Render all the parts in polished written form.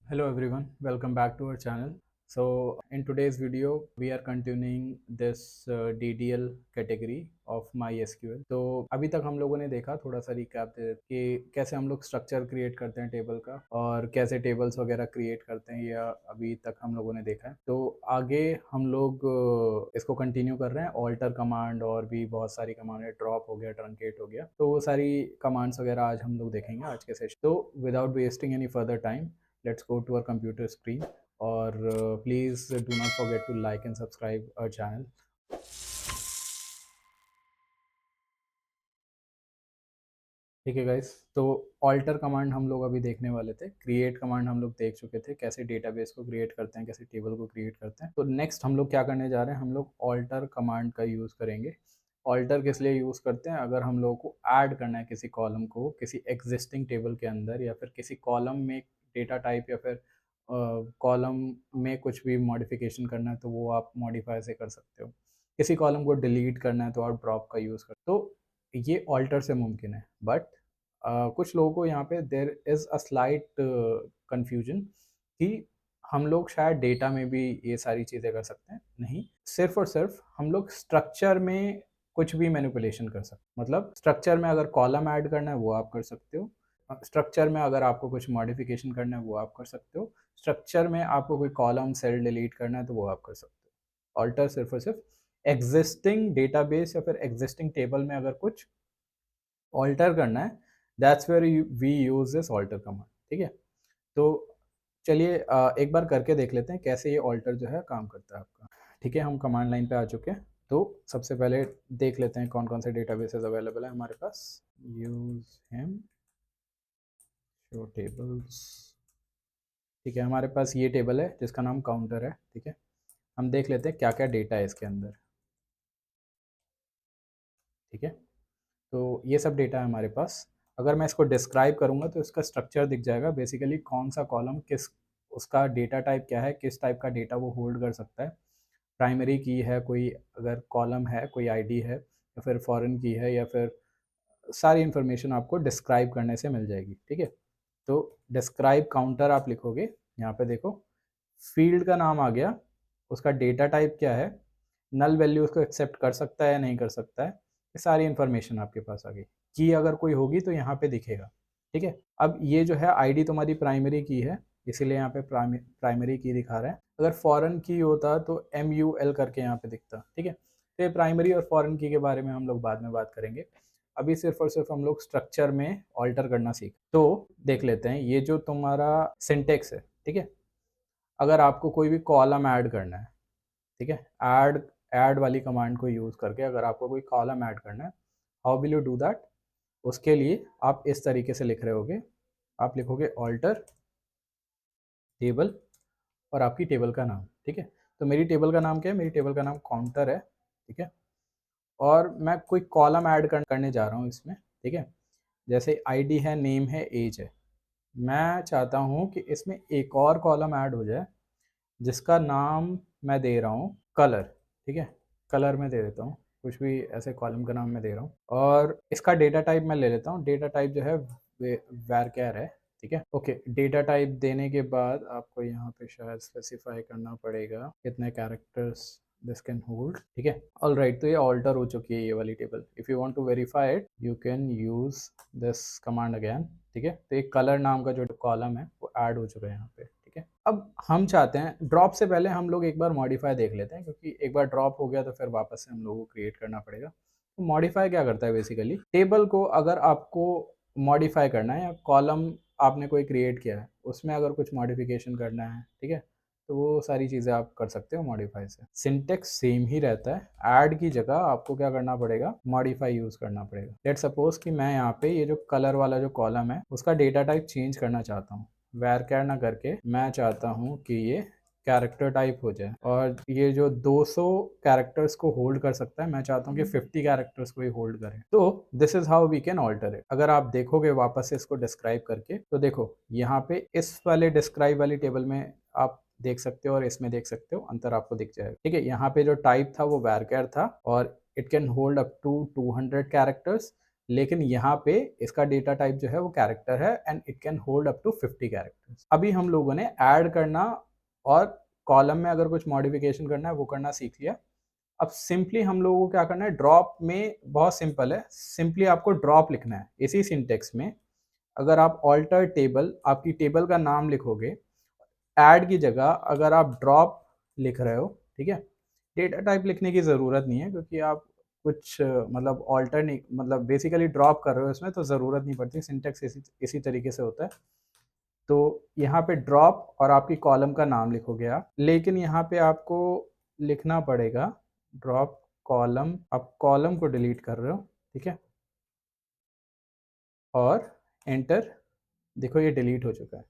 Hello everyone, welcome back to our channel. So in today's video, we are continuing this DDL category of MySQL. तो अभी तक हम लोगों ने देखा थोड़ा सा रिकैप दे कि कैसे हम लोग स्ट्रक्चर क्रिएट करते हैं टेबल का और कैसे टेबल्स वगैरह क्रिएट करते हैं, या अभी तक हम लोगों ने देखा है। तो आगे हम लोग इसको कंटिन्यू कर रहे हैं। ऑल्टर कमांड और भी बहुत सारी कमांड है, ड्रॉप हो गया, ट्रंकेट हो गया, तो वो सारी कमांड्स वगैरह आज हम लोग देखेंगे आज के सेशन। तो without wasting any further time, let's go to our computer screen, or please do not forget to like and subscribe our channel. ठीक है गाइस, तो ऑल्टर कमांड हम लोग अभी देखने वाले थे। क्रिएट कमांड हम लोग देख चुके थे, कैसे डेटाबेस को क्रिएट करते हैं, कैसे टेबल को क्रिएट करते हैं। तो नेक्स्ट हम लोग क्या करने जा रहे हैं, हम लोग ऑल्टर कमांड का यूज़ करेंगे। ऑल्टर किस लिए यूज़ करते हैं? अगर हम लोगों को ऐड करना है किसी कॉलम को किसी एग्जिस्टिंग टेबल के अंदर, या फिर किसी कॉलम में डेटा टाइप, या फिर कॉलम में कुछ भी मॉडिफिकेशन करना है, तो वो आप मॉडिफाई से कर सकते हो। किसी कॉलम को डिलीट करना है तो आप ड्रॉप का यूज़ कर, तो ये ऑल्टर से मुमकिन है। बट कुछ लोगों को यहाँ पे there is a slight confusion कि हम लोग शायद डेटा में भी ये सारी चीज़ें कर सकते हैं। नहीं, सिर्फ और सिर्फ हम लोग स्ट्रक्चर में कुछ भी मैनिपुलेशन कर सकते हैं। मतलब स्ट्रक्चर में अगर कॉलम ऐड करना है वो आप कर सकते हो, स्ट्रक्चर में अगर आपको कुछ मॉडिफिकेशन करना है वो आप कर सकते हो, स्ट्रक्चर में आपको कोई कॉलम सेल डिलीट करना है तो वो आप कर सकते हो। ऑल्टर सिर्फ और सिर्फ एग्जिस्टिंग डेटाबेस या फिर एग्जिस्टिंग टेबल में अगर कुछ ऑल्टर करना है, that's where we use this alter command. ठीक है, तो चलिए एक बार करके देख लेते हैं कैसे ये ऑल्टर जो है काम करता है आपका। ठीक है, हम कमांड लाइन पे आ चुके हैं। तो सबसे पहले देख लेते हैं कौन कौन से डेटाबेसेस अवेलेबल है हमारे पास। Use him show tables. ठीक है, हमारे पास ये टेबल है जिसका नाम काउंटर है। ठीक है, हम देख लेते हैं क्या क्या डेटा है इसके अंदर। ठीक है, तो ये सब डेटा है हमारे पास। अगर मैं इसको डिस्क्राइब करूँगा तो इसका स्ट्रक्चर दिख जाएगा, बेसिकली कौन सा कॉलम किस, उसका डेटा टाइप क्या है, किस टाइप का डेटा वो होल्ड कर सकता है। प्राइमरी की है कोई, अगर कॉलम है कोई आईडी है, या फिर फॉरेन की है, या फिर सारी इन्फॉर्मेशन आपको डिस्क्राइब करने से मिल जाएगी। ठीक है, तो डिस्क्राइब काउंटर आप लिखोगे, यहाँ पे देखो फील्ड का नाम आ गया, उसका डेटा टाइप क्या है, नल वैल्यू उसको एक्सेप्ट कर सकता है या नहीं कर सकता है, ये सारी इन्फॉर्मेशन आपके पास आ गई। की अगर कोई होगी तो यहाँ पे दिखेगा। ठीक है, अब ये जो है आईडी तुम्हारी प्राइमरी की है, इसीलिए यहाँ पे प्राइमरी की दिखा रहा है। अगर फॉरेन की होता तो MUL करके यहाँ पे दिखता। ठीक है, तो ये प्राइमरी और फॉरेन की के बारे में हम लोग बाद में बात करेंगे। अभी सिर्फ और सिर्फ हम लोग स्ट्रक्चर में ऑल्टर करना सीख। तो देख लेते हैं ये जो तुम्हारा सिंटेक्स है। ठीक है, अगर आपको कोई भी कॉलम ऐड करना है, ठीक है, ऐड ऐड वाली कमांड को यूज़ करके अगर आपको कोई कॉलम ऐड करना है, how will you do that? उसके लिए आप इस तरीके से लिख रहे होगे, आप लिखोगे ऑल्टर टेबल और आपकी टेबल का नाम। ठीक है, तो मेरी टेबल का नाम क्या है? मेरी टेबल का नाम काउंटर है। ठीक है, और मैं कोई कॉलम ऐड करने जा रहा हूँ इसमें। ठीक है, जैसे आईडी है, नेम है, एज है। मैं चाहता हूँ कि इसमें एक और कॉलम ऐड हो जाए जिसका नाम मैं दे रहा हूँ कलर। ठीक है, कलर में दे देता हूँ, कुछ भी ऐसे कॉलम का नाम मैं दे रहा हूँ, और इसका डेटा टाइप मैं ले लेता हूँ। डेटा टाइप जो है वैरक्यार है। ठीक है, ओके, डेटा टाइप देने के बाद आपको यहाँ पे शायद स्पेसिफाई करना पड़ेगा कितने कैरेक्टर्स दिस कैन होल्ड। ठीक है, ऑल राइट, तो ये ऑल्टर हो चुकी है ये वाली table. If you want to verify it you can use this command again. ठीक है, तो एक कलर नाम का जो कॉलम है वो ऐड हो चुका है यहाँ पे। ठीक है, अब हम चाहते हैं ड्रॉप से पहले हम लोग एक बार मॉडिफाई देख लेते हैं, क्योंकि एक बार ड्रॉप हो गया तो फिर वापस से हम लोगों को क्रिएट करना पड़ेगा। तो मॉडिफाई क्या करता है? बेसिकली टेबल को अगर आपको मॉडिफाई करना है, या कॉलम आपने कोई क्रिएट किया है उसमें अगर कुछ मॉडिफिकेशन करना है, ठीक है, तो वो सारी चीज़ें आप कर सकते हो मॉडिफाई से। सिंटेक्स सेम ही रहता है, ऐड की जगह आपको क्या करना पड़ेगा? मॉडिफाई यूज़ करना पड़ेगा। लेट सपोज कि मैं यहाँ पे ये जो कलर वाला जो कॉलम है उसका डेटा टाइप चेंज करना चाहता हूँ। वैरक्यार ना करके मैं चाहता हूँ कि ये कैरेक्टर टाइप हो जाए, और ये जो 200 कैरेक्टर्स को होल्ड कर सकता है मैं चाहता हूँ कि 50 कैरेक्टर्स को ही होल्ड करे। तो this is how we can alter it. अगर आप देखोगे वापस से इसको डिस्क्राइब करके, तो देखो यहाँ पे इस वाले डिस्क्राइब वाली टेबल में आप देख सकते हो और इसमें देख सकते हो, अंतर आपको दिख जाएगा। ठीक है, यहाँ पे जो टाइप था वो वैरक्यार था, और it can hold up to 200 characters, लेकिन यहाँ पे इसका डेटा टाइप जो है वो कैरेक्टर है and it can hold up to 50 characters. अभी हम लोगों ने ऐड करना और कॉलम में अगर कुछ मॉडिफिकेशन करना है वो करना सीख लिया। अब सिंपली हम लोगों को क्या करना है, ड्रॉप में बहुत सिंपल है, सिंपली आपको ड्रॉप लिखना है। इसी सिंटेक्स में अगर आप ऑल्टर टेबल, आपकी टेबल का नाम लिखोगे, ऐड की जगह अगर आप ड्रॉप लिख रहे हो, ठीक है, डेटा टाइप लिखने की ज़रूरत नहीं है क्योंकि आप कुछ मतलब ऑल्टर नहीं, मतलब बेसिकली ड्रॉप कर रहे हो इसमें, तो ज़रूरत नहीं पड़ती, सिंटेक्स इसी तरीके से होता है। तो यहाँ पे ड्रॉप और आपकी कॉलम का नाम लिखोगे आप, लेकिन यहाँ पे आपको लिखना पड़ेगा ड्रॉप कॉलम, आप कॉलम को डिलीट कर रहे हो, ठीक है, और एंटर। देखो ये डिलीट हो चुका है,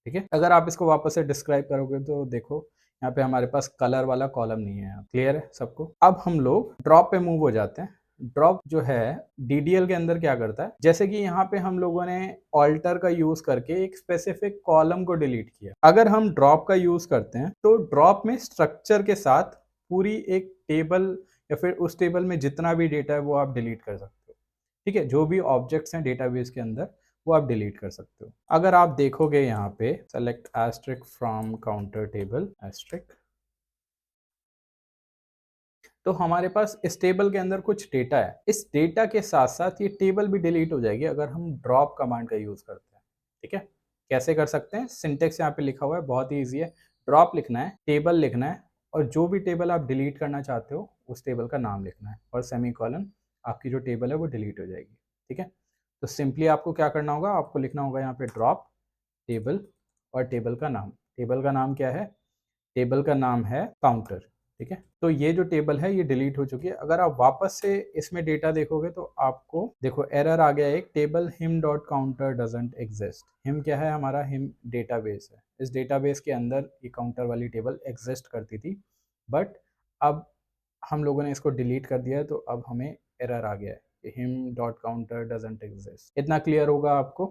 ठीक है। अगर आप इसको वापस से डिस्क्राइब करोगे तो देखो यहाँ पे हमारे पास कलर वाला कॉलम नहीं है। क्लियर है सबको? अब हम लोग ड्रॉप पे मूव हो जाते हैं। ड्रॉप जो है डीडीएल के अंदर क्या करता है, जैसे कि यहाँ पे हम लोगों ने ऑल्टर का यूज करके एक स्पेसिफिक कॉलम को डिलीट किया। अगर हम ड्रॉप का यूज करते हैं तो ड्रॉप में स्ट्रक्चर के साथ पूरी एक टेबल या फिर उस टेबल में जितना भी डेटा है वो आप डिलीट कर सकते हो, ठीक है। जो भी ऑब्जेक्ट्स हैं डेटाबेस के अंदर वो आप डिलीट कर सकते हो। अगर आप देखोगे यहाँ पे select asterisk from counter table asterisk, तो हमारे पास इस टेबल के अंदर कुछ डेटा है। इस डेटा के साथ साथ ये टेबल भी डिलीट हो जाएगी अगर हम ड्रॉप कमांड का यूज करते हैं, ठीक है। कैसे कर सकते हैं, सिंटेक्स यहाँ पे लिखा हुआ है, बहुत ही ईजी है। ड्रॉप लिखना है, टेबल लिखना है, और जो भी टेबल आप डिलीट करना चाहते हो उस टेबल का नाम लिखना है, और सेमी कॉलन, आपकी जो टेबल है वो डिलीट हो जाएगी, ठीक है। तो सिंपली आपको क्या करना होगा, आपको लिखना होगा यहाँ पे ड्रॉप टेबल और टेबल का नाम। टेबल का नाम क्या है, टेबल का नाम है काउंटर, ठीक है। तो ये जो टेबल है ये डिलीट हो चुकी है। अगर आप वापस से इसमें डेटा देखोगे तो आपको देखो एरर आ गया, एक table him dot counter doesn't exist. Him क्या है, हमारा हिम डेटाबेस है। इस डेटाबेस के अंदर ये काउंटर वाली टेबल एग्जिस्ट करती थी, बट अब हम लोगों ने इसको डिलीट कर दिया है, तो अब हमें एरर आ गया है कि him dot counter doesn't exist. इतना क्लियर होगा आपको?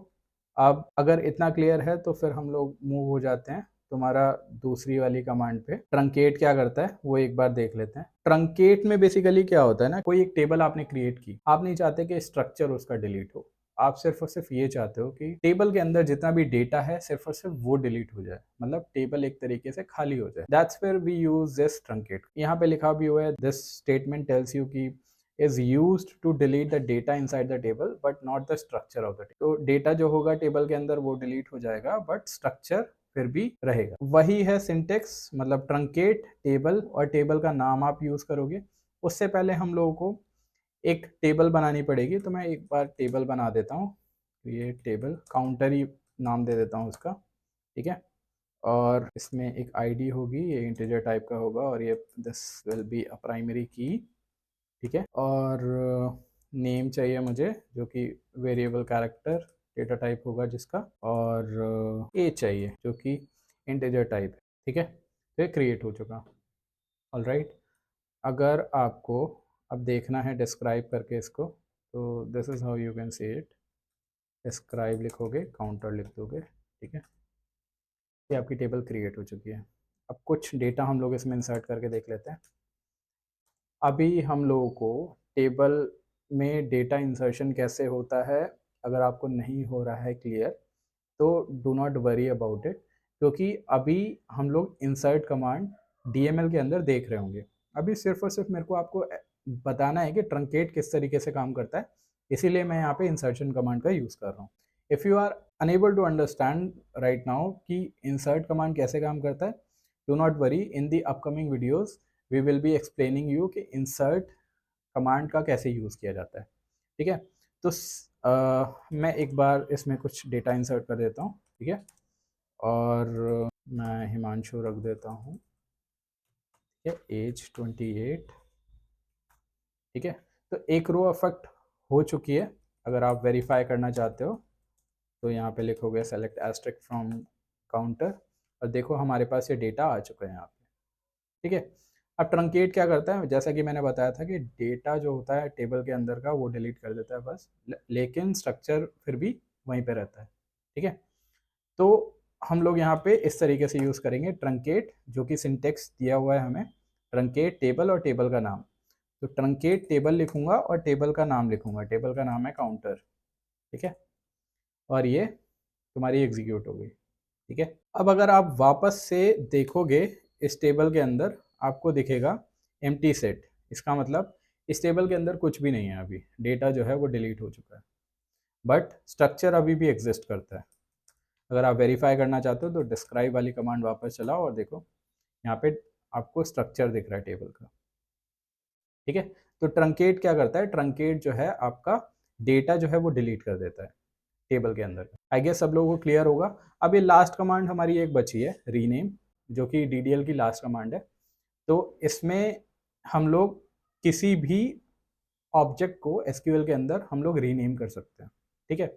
अब अगर इतना क्लियर है तो फिर हम लोग मूव हो जाते हैं तुम्हारा दूसरी वाली कमांड पे। ट्रंकेट क्या करता है वो एक बार देख लेते हैं। ट्रंकेट में बेसिकली क्या होता है ना, कोई एक टेबल आपने क्रिएट की, आप नहीं चाहते कि स्ट्रक्चर उसका डिलीट हो, आप सिर्फ और सिर्फ ये चाहते हो कि टेबल के अंदर जितना भी डेटा है सिर्फ और सिर्फ वो डिलीट हो जाए, मतलब टेबल एक तरीके से खाली हो जाए। That's where we use this truncate. यहाँ पे लिखा भी हुआ है, दिस स्टेटमेंट टेल्स यू कि is used to delete the data inside the table but not the structure of the table। तो डेटा जो होगा टेबल के अंदर वो डिलीट हो जाएगा, बट स्ट्रक्चर फिर भी रहेगा। वही है सिंटेक्स, मतलब ट्रंकेट टेबल और टेबल का नाम आप यूज करोगे। उससे पहले हम लोगों को एक टेबल बनानी पड़ेगी, तो मैं एक बार टेबल बना देता हूँ। ये टेबल काउंटर ही नाम दे देता हूँ उसका, ठीक है। और इसमें एक आईडी होगी, ये इंटीजर टाइप का होगा, और ये this will be a primary की, ठीक है। और नेम चाहिए मुझे जो कि वेरिएबल कैरेक्टर डेटा टाइप होगा जिसका, और ए चाहिए जो कि इंटीजर टाइप है, ठीक है। तो ये क्रिएट हो चुका। ऑलराइट, अगर आपको अब देखना है डिस्क्राइब करके इसको, तो this is how you can see it. Describe लिखोगे, काउंटर लिख दोगे, ठीक है। ये आपकी टेबल क्रिएट हो चुकी है। अब कुछ डेटा हम लोग इसमें इंसर्ट करके देख लेते हैं। अभी हम लोगों को टेबल में डेटा इंसर्शन कैसे होता है, अगर आपको नहीं हो रहा है क्लियर, तो do not worry about it, क्योंकि अभी हम लोग इंसर्ट कमांड डीएमएल के अंदर देख रहे होंगे। अभी सिर्फ और सिर्फ मेरे को आपको बताना है कि ट्रंकेट किस तरीके से काम करता है, इसीलिए मैं यहाँ पे इंसर्शन कमांड का यूज़ कर रहा हूँ। If you are unable to understand right now कि इंसर्ट कमांड कैसे काम करता है, do not worry, in the upcoming videos we will be explaining you कि इंसर्ट कमांड का कैसे यूज़ किया जाता है, ठीक है। तो मैं एक बार इसमें कुछ डेटा इंसर्ट कर देता हूँ, ठीक है। और मैं हिमांशु रख देता हूँ, ठीक है, एज 28, ठीक है। तो एक रो अफेक्ट हो चुकी है। अगर आप वेरीफाई करना चाहते हो तो यहाँ पे लिखोगे सेलेक्ट एस्ट्रिक फ्रॉम काउंटर, और देखो हमारे पास ये डेटा आ चुका है यहाँ पे, ठीक है। अब ट्रंकेट क्या करता है, जैसा कि मैंने बताया था कि डेटा जो होता है टेबल के अंदर का वो डिलीट कर देता है बस, लेकिन स्ट्रक्चर फिर भी वहीं पे रहता है, ठीक है। तो हम लोग यहाँ पे इस तरीके से यूज़ करेंगे ट्रंकेट, जो कि सिंटेक्स दिया हुआ है हमें, ट्रंकेट टेबल और टेबल का नाम। तो ट्रंकेट टेबल लिखूंगा और टेबल का नाम लिखूंगा, टेबल का नाम है काउंटर, ठीक है, और ये तुम्हारी एग्जीक्यूट हो गई, ठीक है। अब अगर आप वापस से देखोगे इस टेबल के अंदर, आपको दिखेगा एम्प्टी सेट, इसका मतलब इस टेबल के अंदर कुछ भी नहीं है, अभी डेटा जो है वो डिलीट हो चुका है, बट स्ट्रक्चर अभी भी एग्जिस्ट करता है। अगर आप वेरीफाई करना चाहते हो तो डिस्क्राइब वाली कमांड वापस चलाओ और देखो यहाँ पे आपको स्ट्रक्चर दिख रहा है टेबल का, ठीक है। तो ट्रंकेट क्या करता है, ट्रंकेट जो है आपका डेटा जो है वो डिलीट कर देता है टेबल के अंदर। आई गेस सब लोगों को क्लियर होगा। अब ये लास्ट कमांड हमारी एक बची है रीनेम, जो कि डीडीएल की लास्ट कमांड है। तो इसमें हम लोग किसी भी ऑब्जेक्ट को एसक्यूएल के अंदर हम लोग रीनेम कर सकते हैं, ठीक है।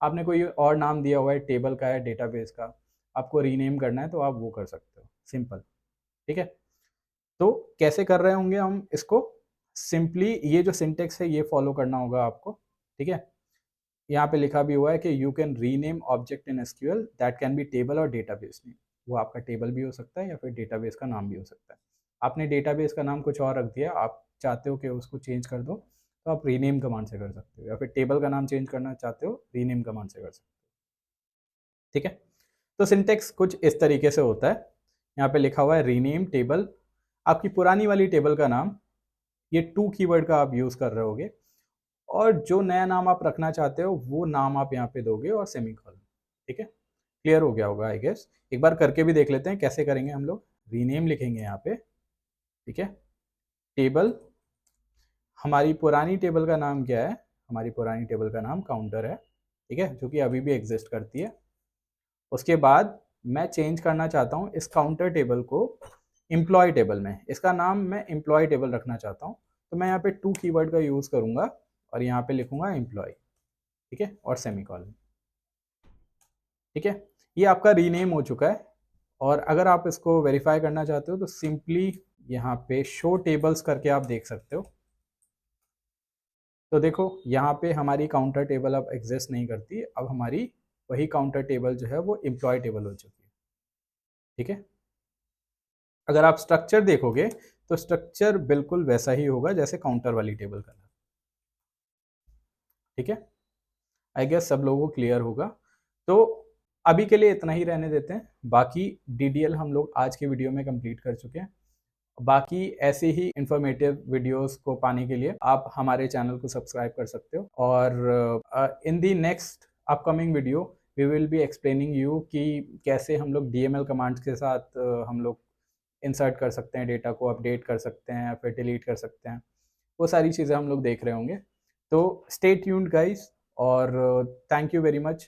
आपने कोई और नाम दिया हुआ है, टेबल का है, डेटाबेस का, आपको रीनेम करना है तो आप वो कर सकते हो, सिंपल, ठीक है। तो कैसे कर रहे होंगे हम इसको, सिंपली ये जो सिंटेक्स है ये फॉलो करना होगा आपको, ठीक है। यहाँ पे लिखा भी हुआ है कि you can rename object in SQL that can be table और डेटाबेस नेम, वो आपका टेबल भी हो सकता है या फिर डेटाबेस का नाम भी हो सकता है। आपने डेटाबेस का नाम कुछ और रख दिया, आप चाहते हो कि उसको चेंज कर दो, तो आप रीनेम कमांड से कर सकते हो, या फिर टेबल का नाम चेंज करना चाहते हो, रीनेम कमांड से कर सकते हो, ठीक है। तो सिंटेक्स कुछ इस तरीके से होता है। यहाँ पे लिखा हुआ है रीनेम टेबल, आपकी पुरानी वाली टेबल का नाम, ये टू कीवर्ड का आप यूज़ कर रहे होगे, और जो नया नाम आप रखना चाहते हो वो नाम आप यहाँ पे दोगे और सेमीकोलन, ठीक है। क्लियर हो गया होगा आई गेस। एक बार करके भी देख लेते हैं कैसे करेंगे हम लोग। रीनेम लिखेंगे यहाँ पे, ठीक है, टेबल, हमारी पुरानी टेबल का नाम क्या है, हमारी पुरानी टेबल का नाम काउंटर है, ठीक है, जो कि अभी भी एग्जिस्ट करती है। उसके बाद मैं चेंज करना चाहता हूँ इस काउंटर टेबल को एम्प्लॉय टेबल में, इसका नाम मैं एम्प्लॉय टेबल रखना चाहता हूँ, तो मैं यहाँ पे टू कीवर्ड का यूज़ करूँगा और यहाँ पे लिखूँगा एम्प्लॉय, ठीक है, और सेमीकोलन, ठीक है। ये आपका रीनेम हो चुका है। और अगर आप इसको वेरीफाई करना चाहते हो तो सिंपली यहाँ पे शो टेबल्स करके आप देख सकते हो। तो देखो यहाँ पे हमारी काउंटर टेबल अब एग्जिस्ट नहीं करती, अब हमारी वही काउंटर टेबल जो है वो एम्प्लॉय टेबल हो चुकी है, ठीक है। अगर आप स्ट्रक्चर देखोगे तो स्ट्रक्चर बिल्कुल वैसा ही होगा जैसे काउंटर वाली टेबल का, ठीक है। आई गेस सब लोगों को क्लियर होगा। तो अभी के लिए इतना ही रहने देते हैं, बाकी डीडीएल हम लोग आज की वीडियो में कंप्लीट कर चुके हैं। बाकी ऐसे ही इंफॉर्मेटिव वीडियोस को पाने के लिए आप हमारे चैनल को सब्सक्राइब कर सकते हो, और in the next upcoming video we will be explaining you कि कैसे हम लोग डीएमएल कमांड्स के साथ हम लोग इंसर्ट कर सकते हैं, डेटा को अपडेट कर सकते हैं, फिर डिलीट कर सकते हैं, वो सारी चीज़ें हम लोग देख रहे होंगे। तो स्टे ट्यून्ड गाइस, और थैंक यू वेरी मच।